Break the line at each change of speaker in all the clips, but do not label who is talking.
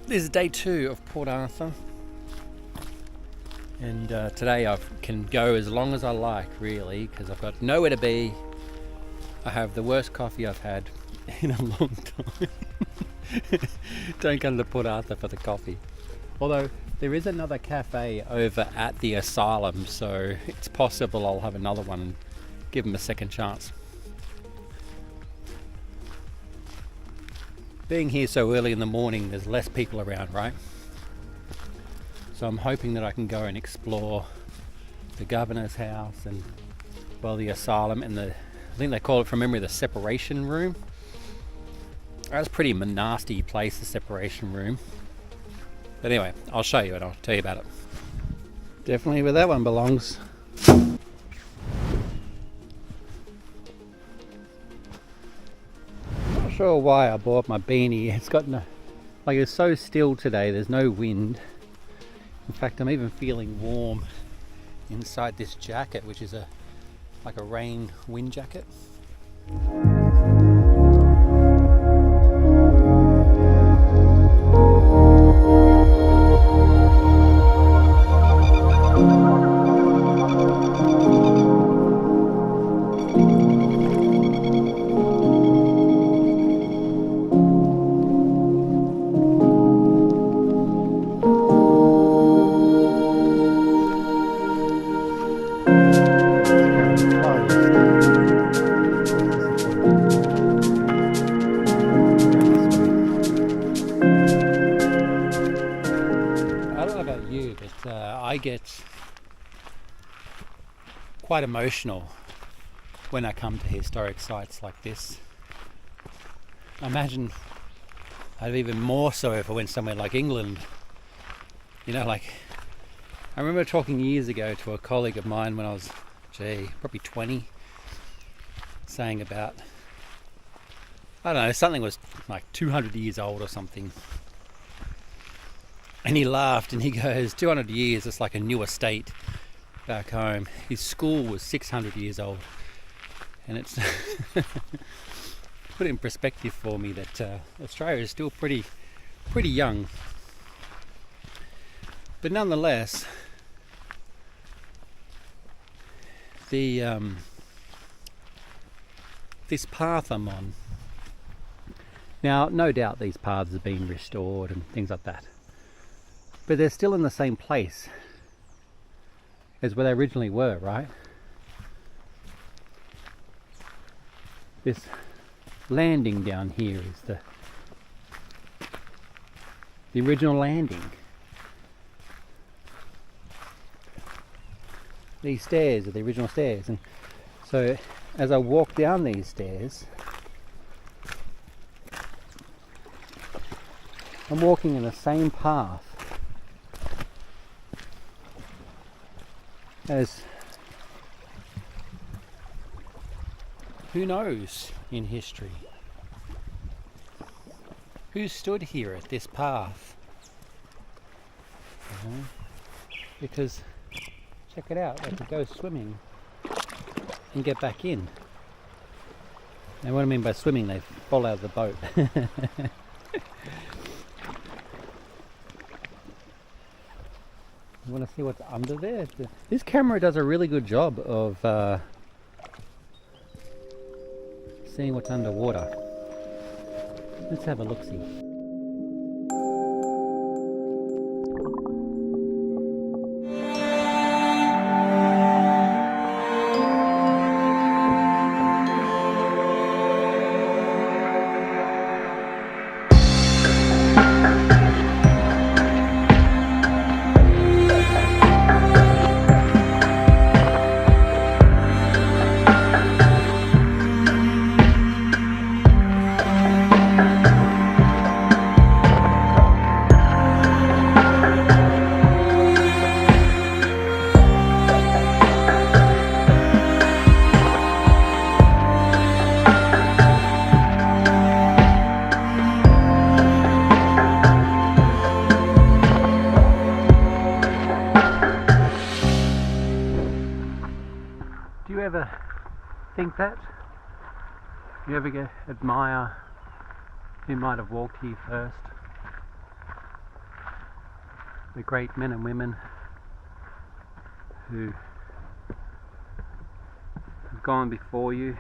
This is day 2 of Port Arthur, and today I can go as long as I like, really, because I've got nowhere to be. I have the worst coffee I've had in a long time. Don't come to Port Arthur for the coffee. Although there is another cafe over at the asylum, so it's possible I'll have another one and give them a second chance. Being here so early in the morning, there's less people around, right? So I'm hoping that I can go and explore the governor's house and, well, the asylum and I think they call it from memory the separation room. That's a pretty nasty place, the separation room. But anyway, I'll show you and I'll tell you about it. Definitely where that one belongs. Not sure why I bought my beanie. It's got no, like, it's so still today, there's no wind. In fact, I'm even feeling warm inside this jacket, which is like a rain wind jacket. I get quite emotional when I come to historic sites like this. I imagine I'd even more so if I went somewhere like England. You know, like, I remember talking years ago to a colleague of mine when I was, probably 20, saying about, I don't know, something was like 200 years old or something. And he laughed and he goes, 200 years, it's like a new estate back home. His school was 600 years old. And it's put it in perspective for me that Australia is still pretty young. But nonetheless, this path I'm on, now no doubt these paths have been restored and things like that, but they're still in the same place as where they originally were, right? This landing down here is the original landing. These stairs are the original stairs, and so as I walk down these stairs, I'm walking in the same path as, who knows, in history, who stood here at this path? Because check it out, they could go swimming and get back in. And what I mean by swimming, they fall out of the boat. You want to see what's under there? This camera does a really good job of seeing what's underwater. Let's have a look-see. Do you ever think that? Do you ever admire who might have walked here first? the great men and women who have gone before you.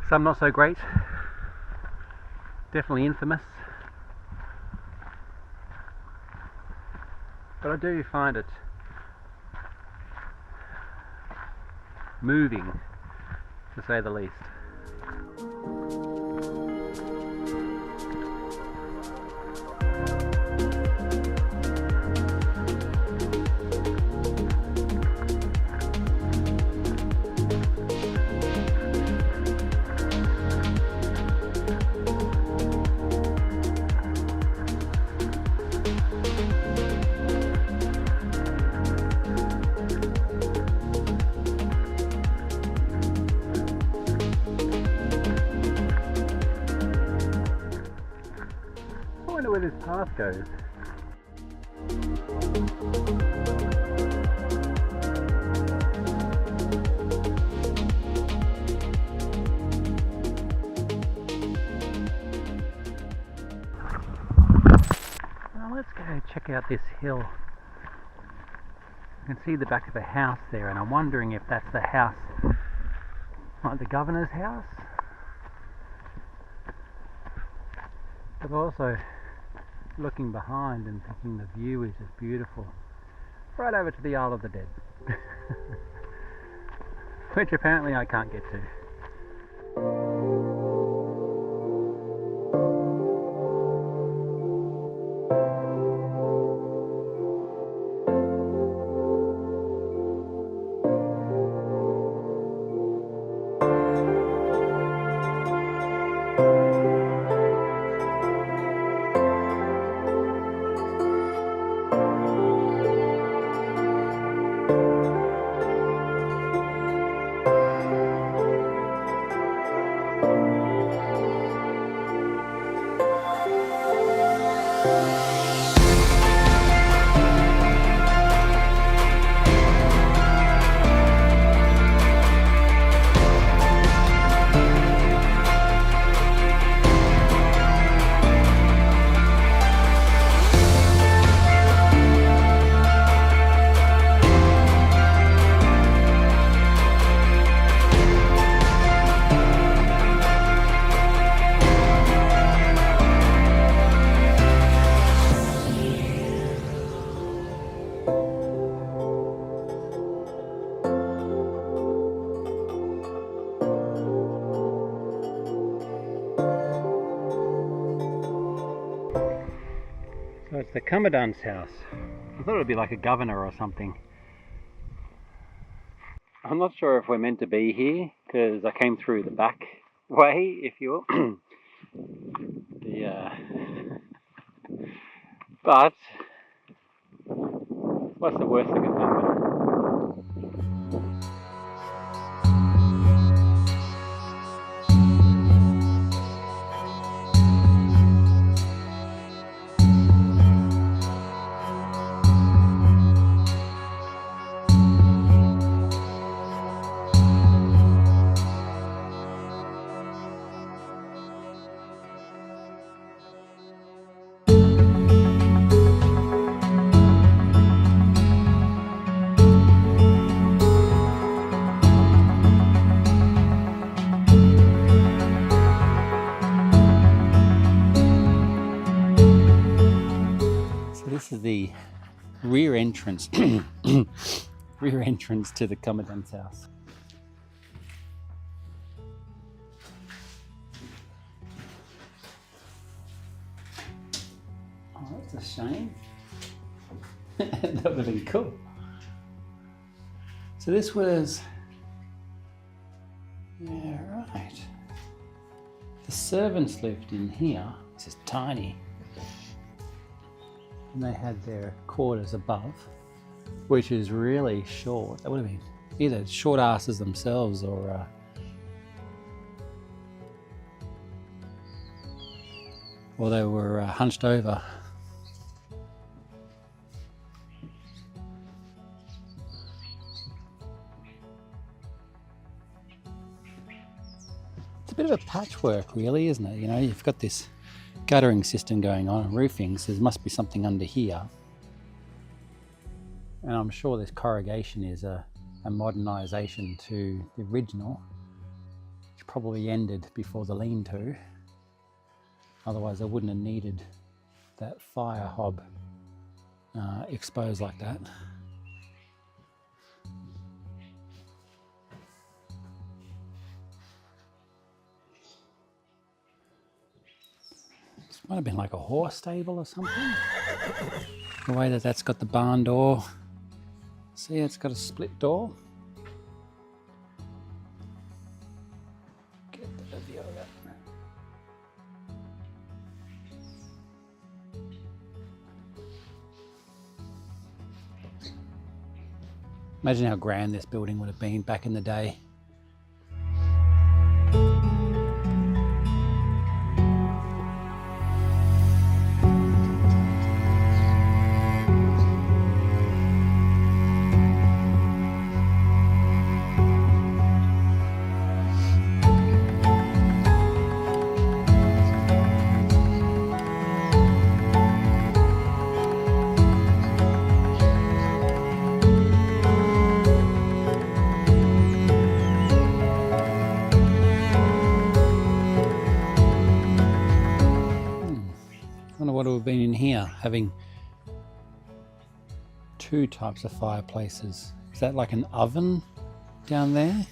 Some not so great, definitely infamous, but I do find it moving, to say the least. I wonder where this path goes. Now let's go check out this hill. You can see the back of a house there, and I'm wondering if that's the house, like the governor's house. But also looking behind and thinking the view is just beautiful. Right over to the Isle of the Dead. Which apparently I can't get to. So it's the Commandant's house. I thought it would be like a governor or something. I'm not sure if we're meant to be here because I came through the back way, if you will. But what's the worst that can happen? This is the rear entrance, rear entrance to the Commandant's house. Oh, that's a shame. That would have been cool. So this was, yeah, right. The servants lived in here. This is tiny. And they had their quarters above, which is really short. That would have been either short asses themselves or they were hunched over. bit of a patchwork really, isn't it? You know, you've got this guttering system going on and roofing, so there must be something under here. And I'm sure this corrugation is a modernisation to the original, which probably ended before the lean-to. Otherwise I wouldn't have needed that fire hob exposed like that. This might have been like a horse stable or something. The way that that's got the barn door. See, it's got a split door. Get the view of that. Imagine how grand this building would have been back in the day. What would have been in here, having two types of fireplaces. Is that like an oven down there?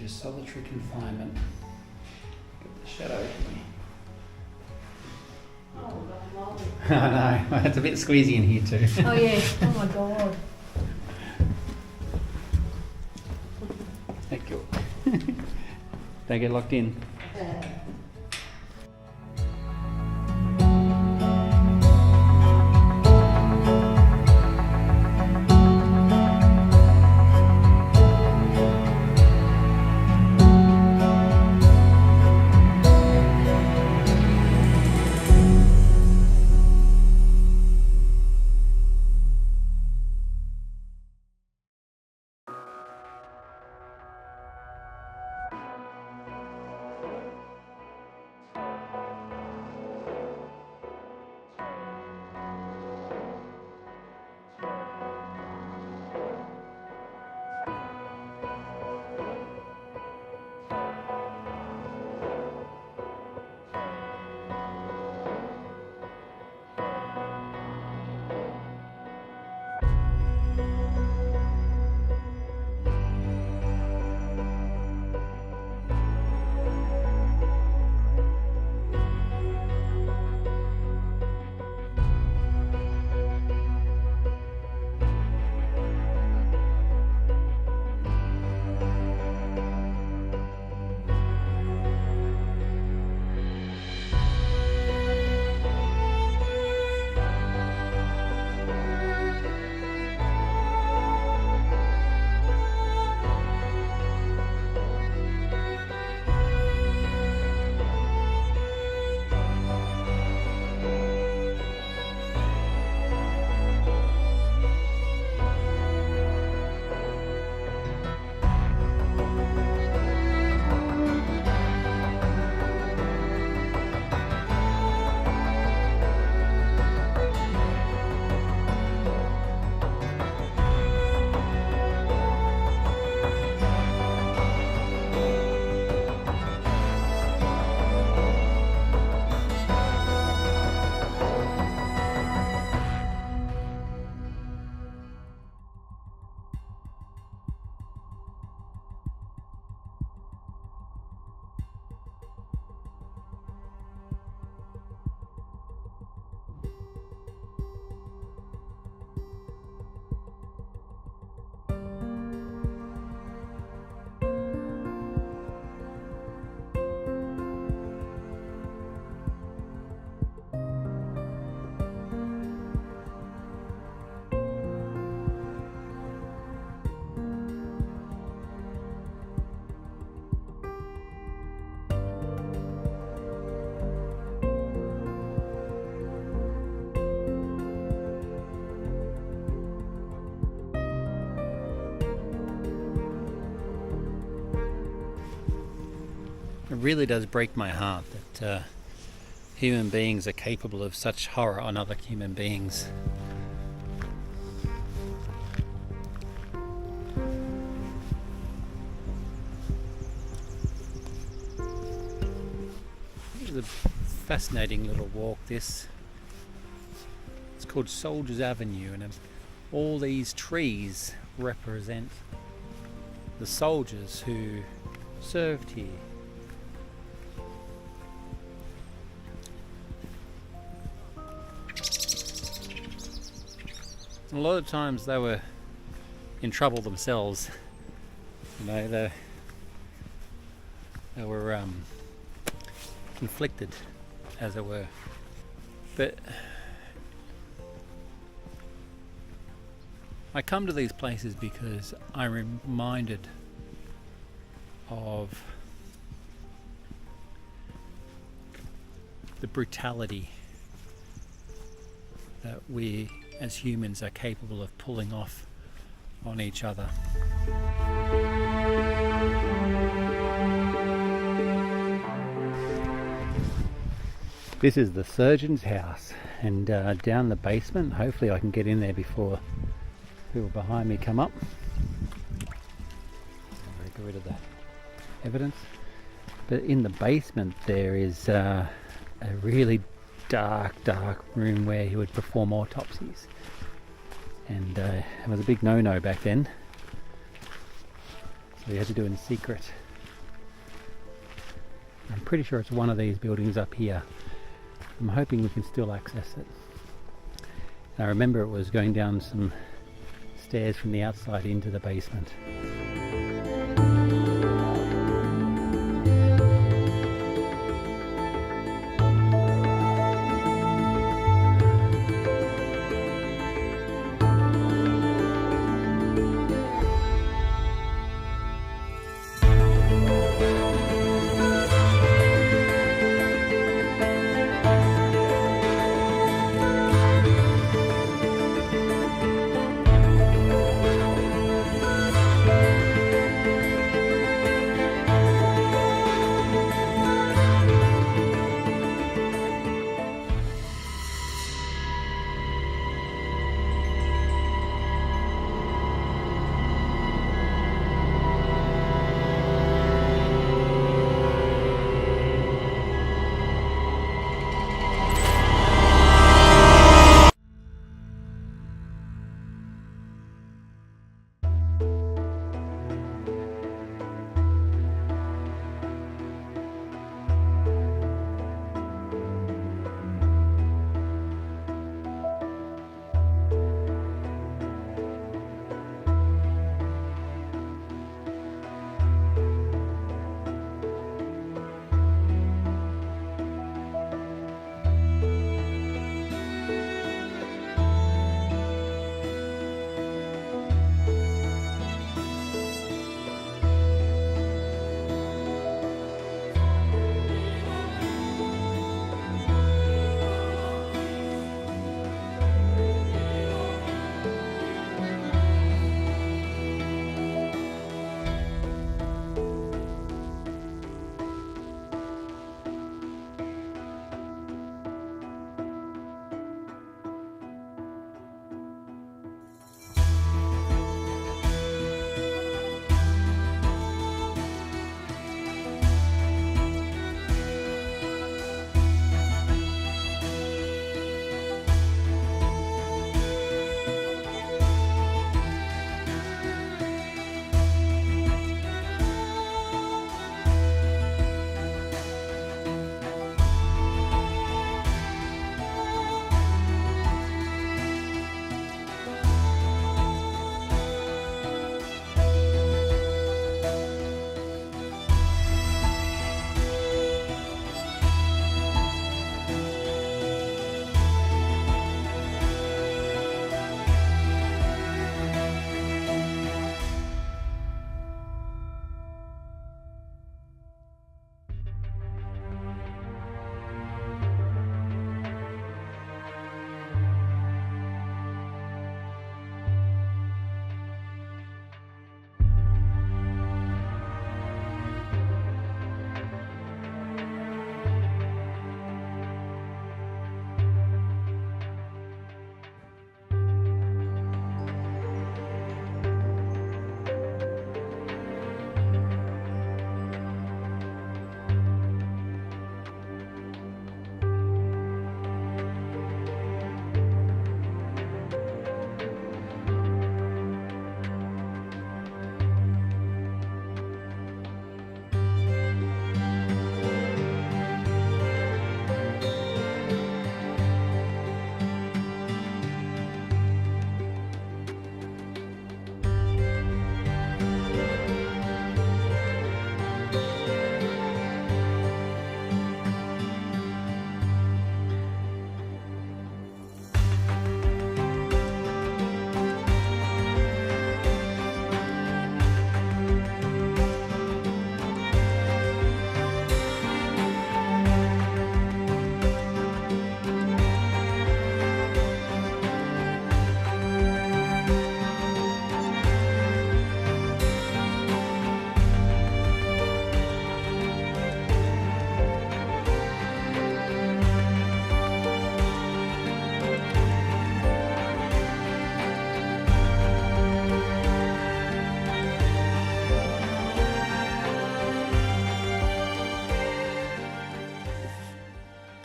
Solitary confinement. Get the shadow here. Oh, I know, it's a bit squeezy in here too.
Oh yeah, oh my god.
Thank you. They get locked in. really does break my heart that human beings are capable of such horror on other human beings. It's a fascinating little walk, this. It's called Soldiers Avenue, and all these trees represent the soldiers who served here. And a lot of times they were in trouble themselves. You know, they were conflicted, as it were. But I come to these places because I'm reminded of the brutality that we as humans are capable of pulling off on each other. This is the surgeon's house, and down the basement, hopefully I can get in there before people behind me come up. Get rid of that evidence. But in the basement there is a really dark room where he would perform autopsies, and it was a big no-no back then, so he had to do it in secret. I'm pretty sure it's one of these buildings up here. I'm hoping we can still access it. And I remember it was going down some stairs from the outside into the basement.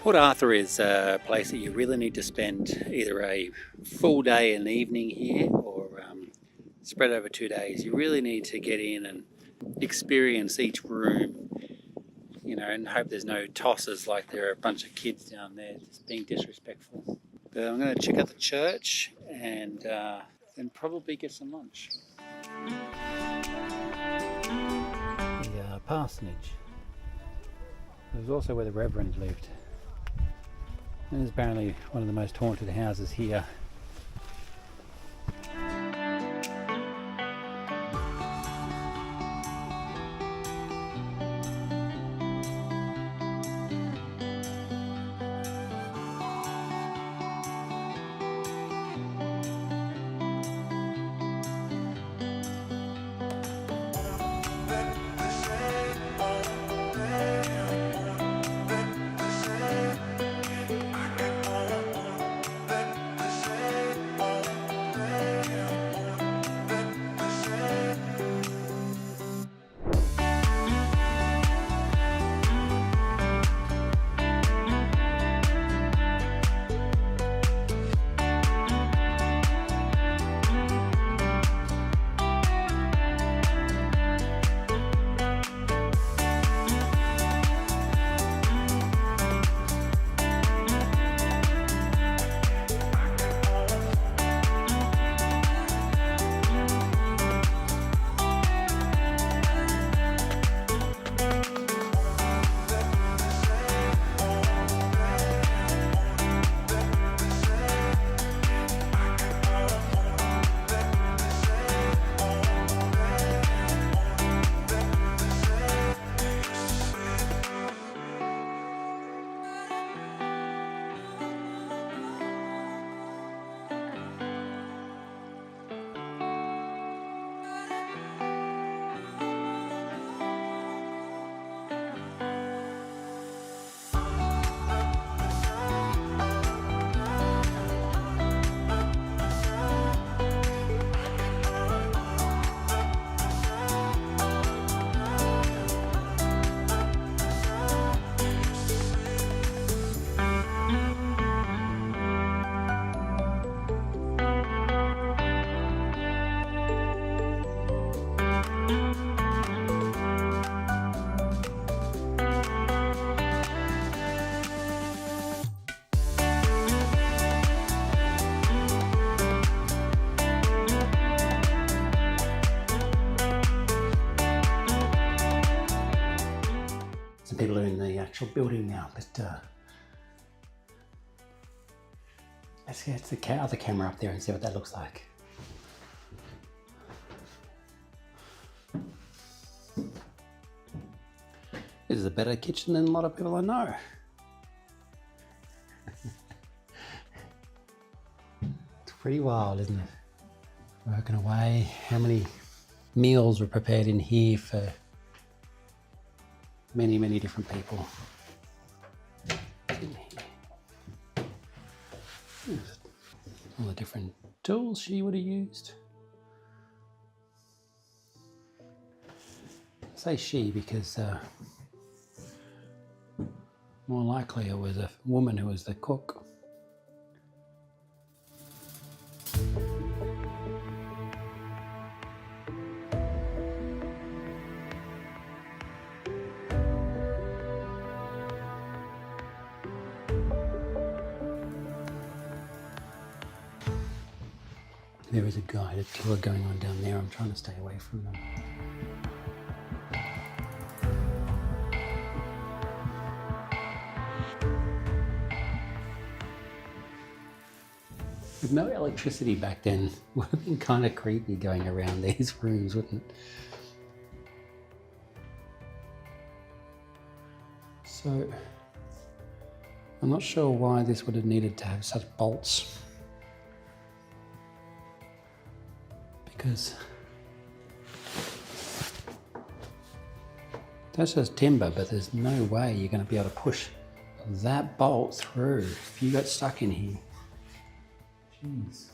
Port Arthur is a place that you really need to spend either a full day and evening here or spread over 2 days. You really need to get in and experience each room, you know, and hope there's no tossers like there are a bunch of kids down there just being disrespectful. But I'm going to check out the church and then probably get some lunch. The parsonage. It was also where the Reverend lived. And it's apparently one of the most haunted houses here. Some people are in the actual building now, but let's get the other camera up there and see what that looks like. This is a better kitchen than a lot of people I know. It's pretty wild, isn't it? Working away, how many meals were prepared in here for many, many different people. All the different tools she would have used. I say she because more likely it was a woman who was the cook. There is a guided tour going on down there. I'm trying to stay away from them. With no electricity back then, it would have been kind of creepy going around these rooms, wouldn't it? So, I'm not sure why this would have needed to have such bolts. Because that's just timber, but there's no way you're going to be able to push that bolt through if you got stuck in here. Jeez.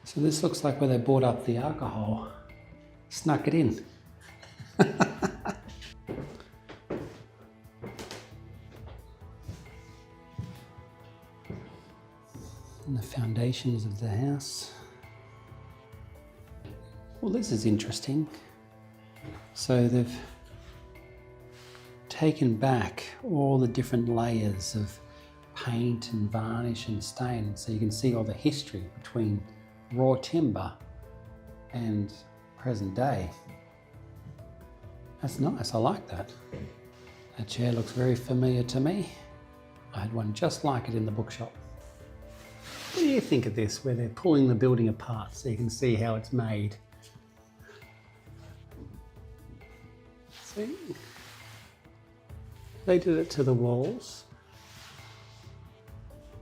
So this looks like where they bought up the alcohol, snuck it in. And the foundations of the house. Well, this is interesting. So they've taken back all the different layers of paint and varnish and stain, so you can see all the history between raw timber and present day. That's nice, I like that. That chair looks very familiar to me. I had one just like it in the bookshop. What do you think of this, where they're pulling the building apart so you can see how it's made? See? They did it to the walls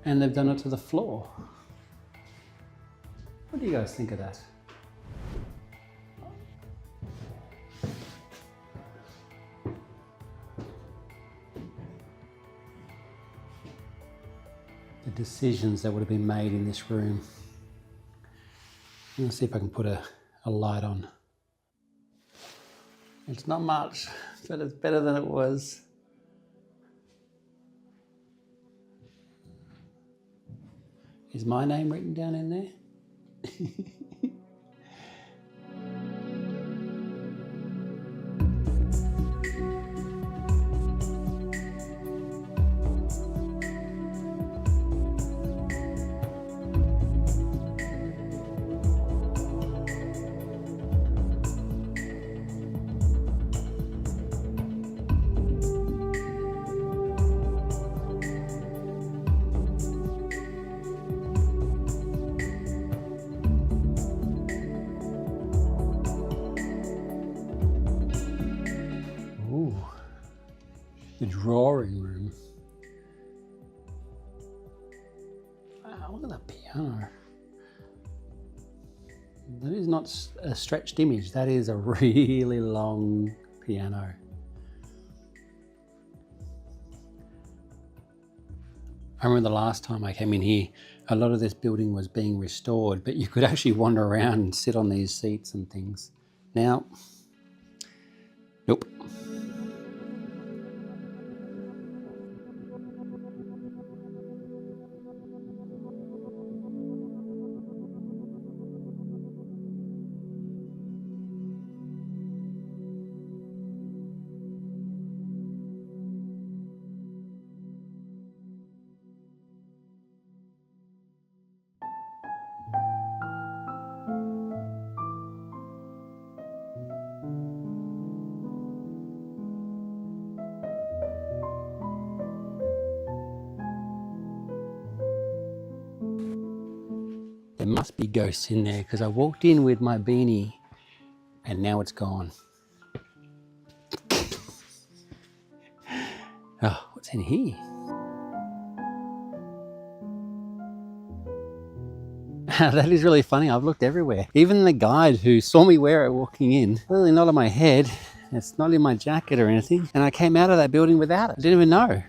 and they've done it to the floor. What do you guys think of that? The decisions that would have been made in this room. Let's see if I can put a light on. It's not much, but it's better than it was. Is my name written down in there? The drawing room. Wow, look at that piano. That is not a stretched image, that is a really long piano. I remember the last time I came in here, a lot of this building was being restored, but you could actually wander around and sit on these seats and things. Now, nope. There must be ghosts in there because I walked in with my beanie and now it's gone. Oh, what's in here? That is really funny. I've looked everywhere. Even the guide who saw me wear it walking in, clearly not on my head. It's not in my jacket or anything. And I came out of that building without it. I didn't even know.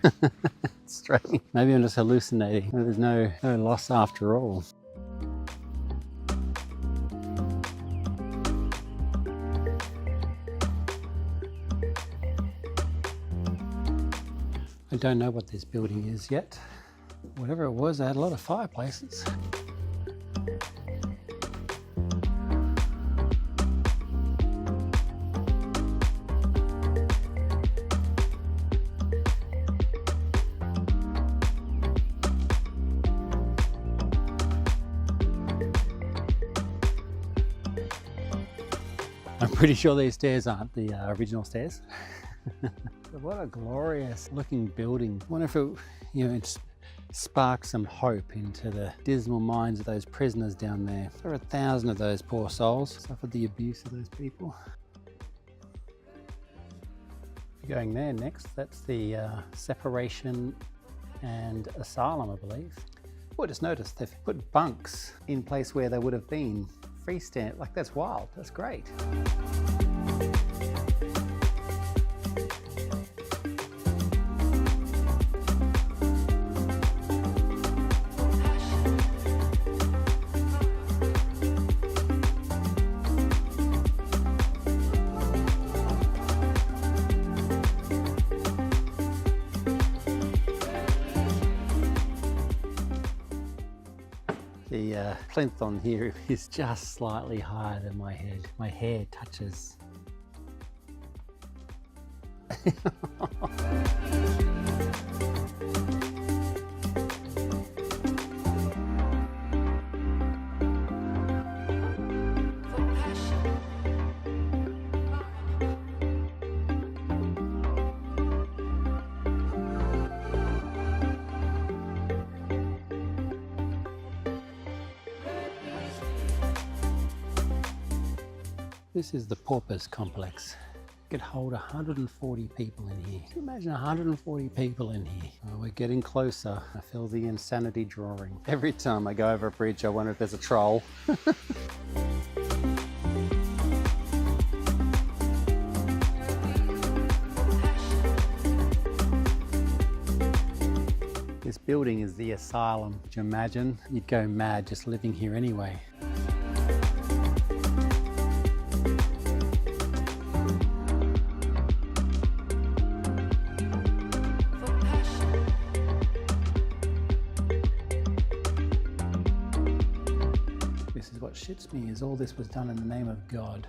It's strange. Maybe I'm just hallucinating. There's no loss after all. I don't know what this building is yet. Whatever it was, they had a lot of fireplaces. I'm pretty sure these stairs aren't the original stairs. What a glorious looking building. I wonder if it, it sparks some hope into the dismal minds of those prisoners down there. There are 1,000 of those poor souls suffered the abuse of those people. Going there next, that's the separation and asylum, I believe. Oh, I just noticed they've put bunks in place where they would have been freestand. Like, that's wild, that's great. The plinth on here is just slightly higher than my head. My hair touches. This is the Paupers complex. It could hold 140 people in here. Can you imagine 140 people in here? Oh, we're getting closer. I feel the insanity drawing. Every time I go over a bridge, I wonder if there's a troll. This building is the asylum. Could you imagine? You'd go mad just living here anyway. This is what shits me, is all this was done in the name of God.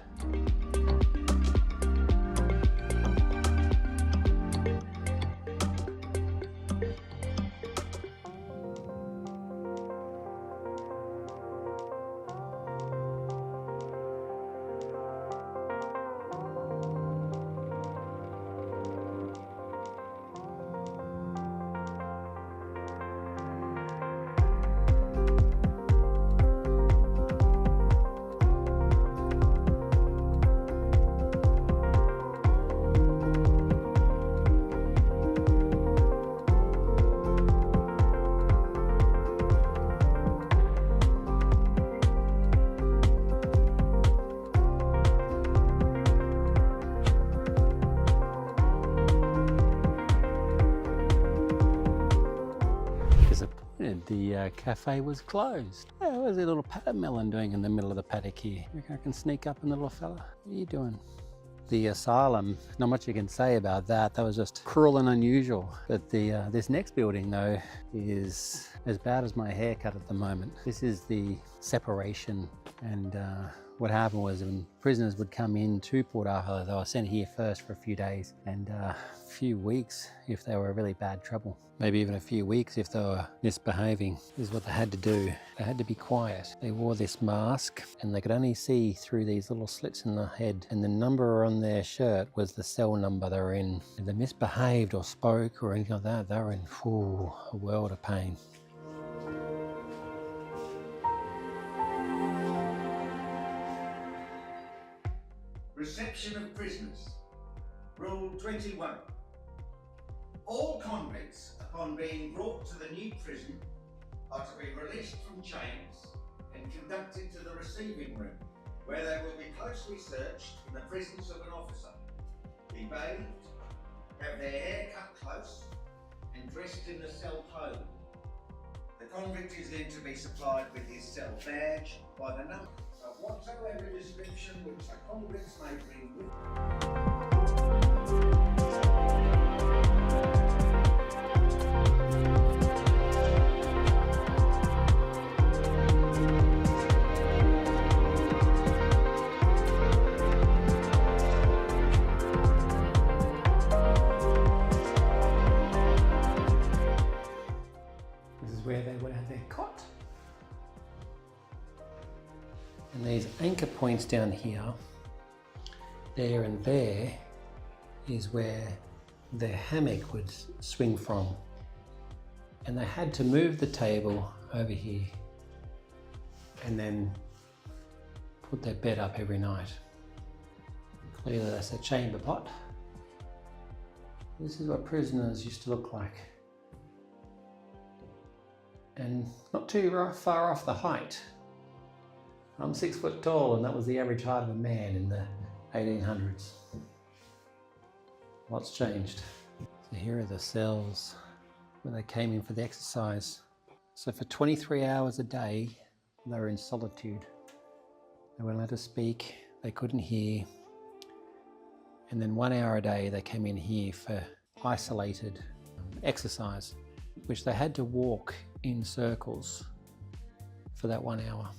The cafe was closed. Yeah, what was the little patermelon doing in the middle of the paddock here? You reckon I can sneak up on the little fella? What are you doing? The asylum, not much you can say about that. That was just cruel and unusual. But this next building though is as bad as my haircut at the moment. This is the separation, and what happened was when prisoners would come in to Port Arthur, they were sent here first for a few days and a few weeks if they were really bad trouble. Maybe even a few weeks if they were misbehaving. This is what they had to do. They had to be quiet. They wore this mask and they could only see through these little slits in the head, and the number on their shirt was the cell number they were in. If they misbehaved or spoke or anything like that, they were in a world of pain.
Reception of prisoners. Rule 21. All convicts, upon being brought to the new prison, are to be released from chains and conducted to the receiving room, where they will be closely searched in the presence of an officer, be bathed, have their hair cut close, and dressed in the cell clothing. The convict is then to be supplied with his cell badge by the number of whatsoever description which the convicts may bring with them.
Where they would have their cot. And these anchor points down here, there and there, is where their hammock would swing from. And they had to move the table over here and then put their bed up every night. Clearly that's a chamber pot. This is what prisoners used to look like. And not too far off the height. I'm 6 foot tall, and that was the average height of a man in the 1800s. Lots changed. So here are the cells where they came in for the exercise. So for 23 hours a day, they were in solitude. They weren't allowed to speak, they couldn't hear. And then 1 hour a day, they came in here for isolated exercise, which they had to walk in circles for that 1 hour.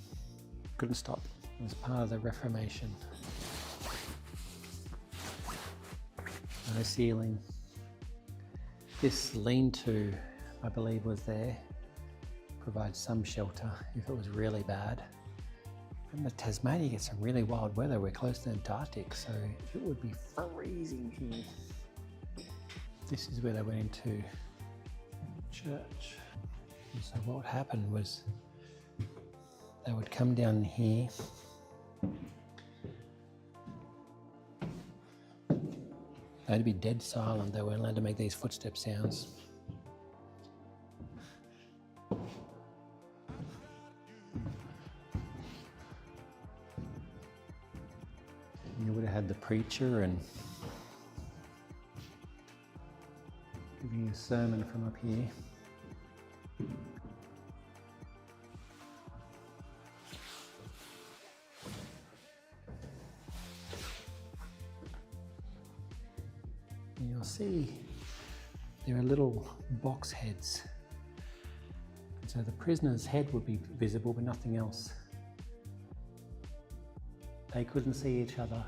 Couldn't stop. It was part of the Reformation. No ceiling. This lean-to, I believe, was there. Provides some shelter if it was really bad. And Tasmania gets some really wild weather. We're close to the Antarctic, so it would be freezing here. This is where they went into church. And so what happened was they would come down here. They'd be dead silent. They weren't allowed to make these footstep sounds. You would have had the preacher and giving you a sermon from up here. And you'll see there are little box heads. So the prisoner's head would be visible, but nothing else. They couldn't see each other.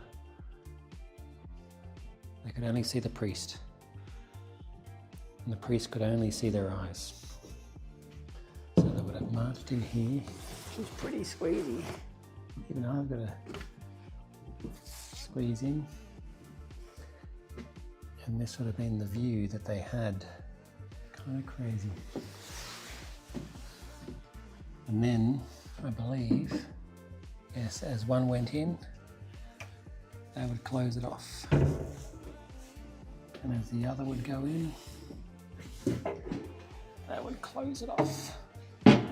They could only see the priest. And the priest could only see their eyes. So they would have marched in here, which was pretty squeezy. Even I've got to squeeze in. And this would have been the view that they had. Kind of crazy. And then, I believe, yes, as one went in, they would close it off. And as the other would go in, they would close it off. And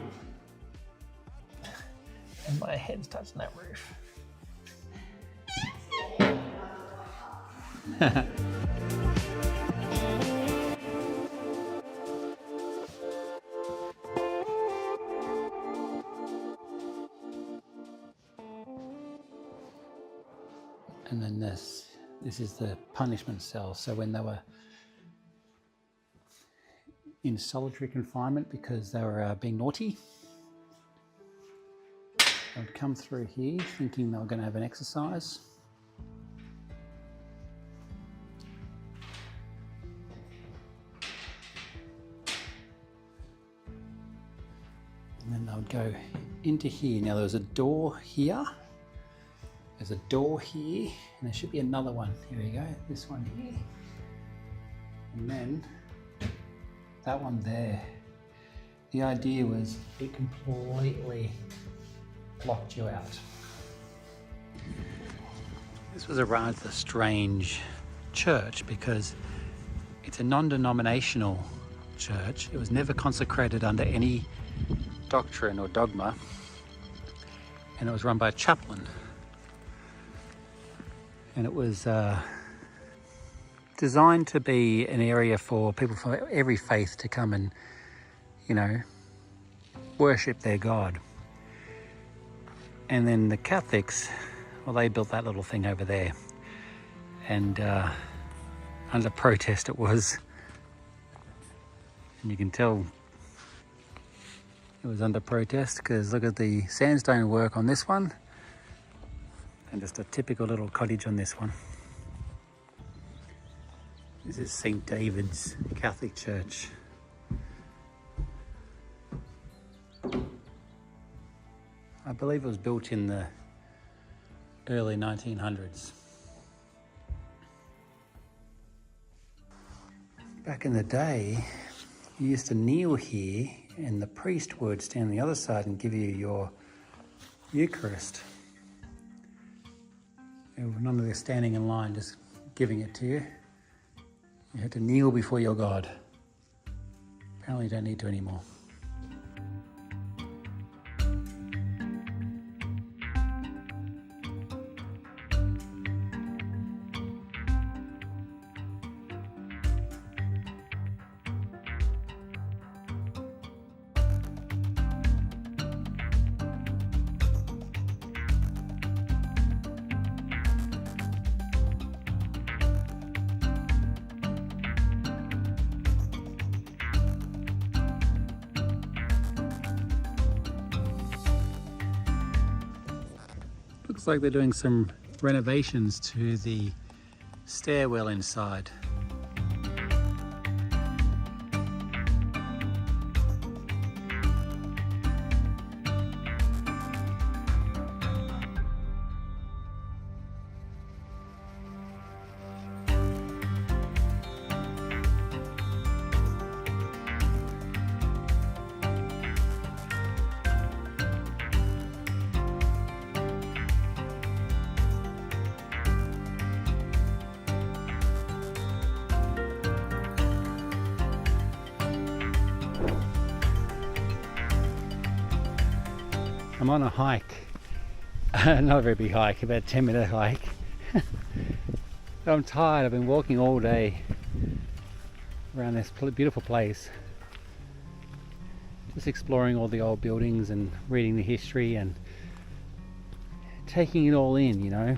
my head's touching that roof. And then this is the punishment cell. So when they were in solitary confinement because they were being naughty, they would come through here thinking they were going to have an exercise. And then they would go into here. Now there was a door here. There's a door here, and there should be another one. Here we go, this one here. And then that one there. The idea was it completely blocked you out. This was a rather strange church because it's a non-denominational church. It was never consecrated under any doctrine or dogma, and it was run by a chaplain. And it was designed to be an area for people from every faith to come and, you know, worship their God. And then the Catholics, well, they built that little thing over there. And under protest it was. And you can tell it was under protest because look at the sandstone work on this one. And just a typical little cottage on this one. This is St. David's Catholic Church. I believe it was built in the early 1900s. Back in the day, you used to kneel here and the priest would stand on the other side and give you your Eucharist. None of them standing in line, just giving it to you. You had to kneel before your God. Apparently you don't need to anymore. Looks like they're doing some renovations to the stairwell inside. I'm on a hike, not a very big hike, about a 10-minute hike. I'm tired. I've been walking all day around this beautiful place, just exploring all the old buildings and reading the history and taking it all in, you know.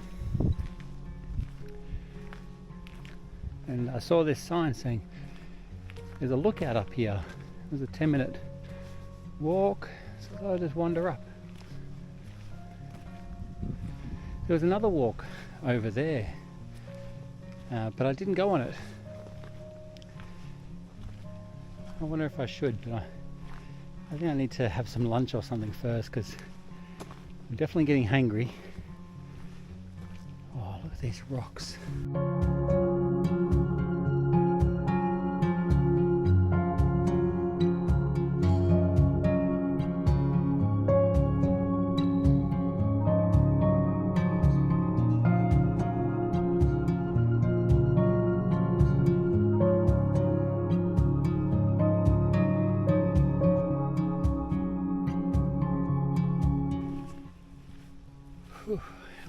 And I saw this sign saying there's a lookout up here. There's a 10-minute walk, so I'll just wander up. There was another walk over there, but I didn't go on it. I wonder if I should, but I think I need to have some lunch or something first, because I'm definitely getting hangry. Oh, look at these rocks.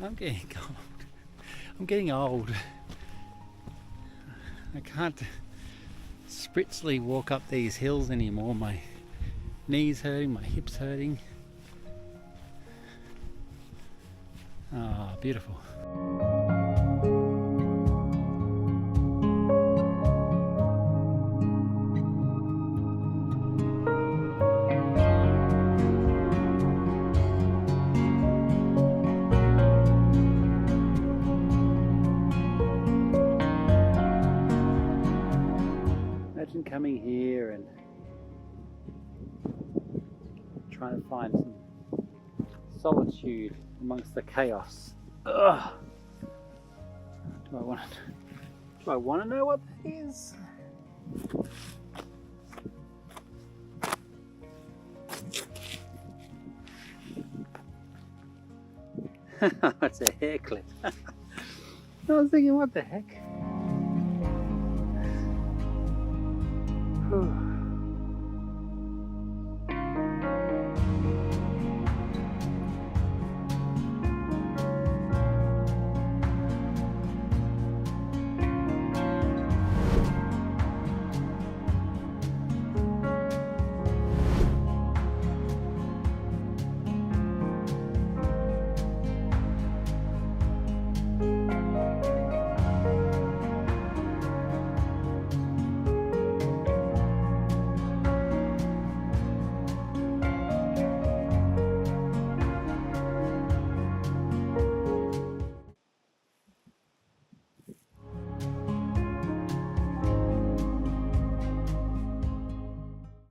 I'm getting old. I'm getting old. I can't spritzly walk up these hills anymore. My knees hurting, my hips hurting. Ah, beautiful. Imagine coming here and trying to find some solitude amongst the chaos. Ugh. Do I want to know what that is? It's a hair clip. I was thinking, what the heck?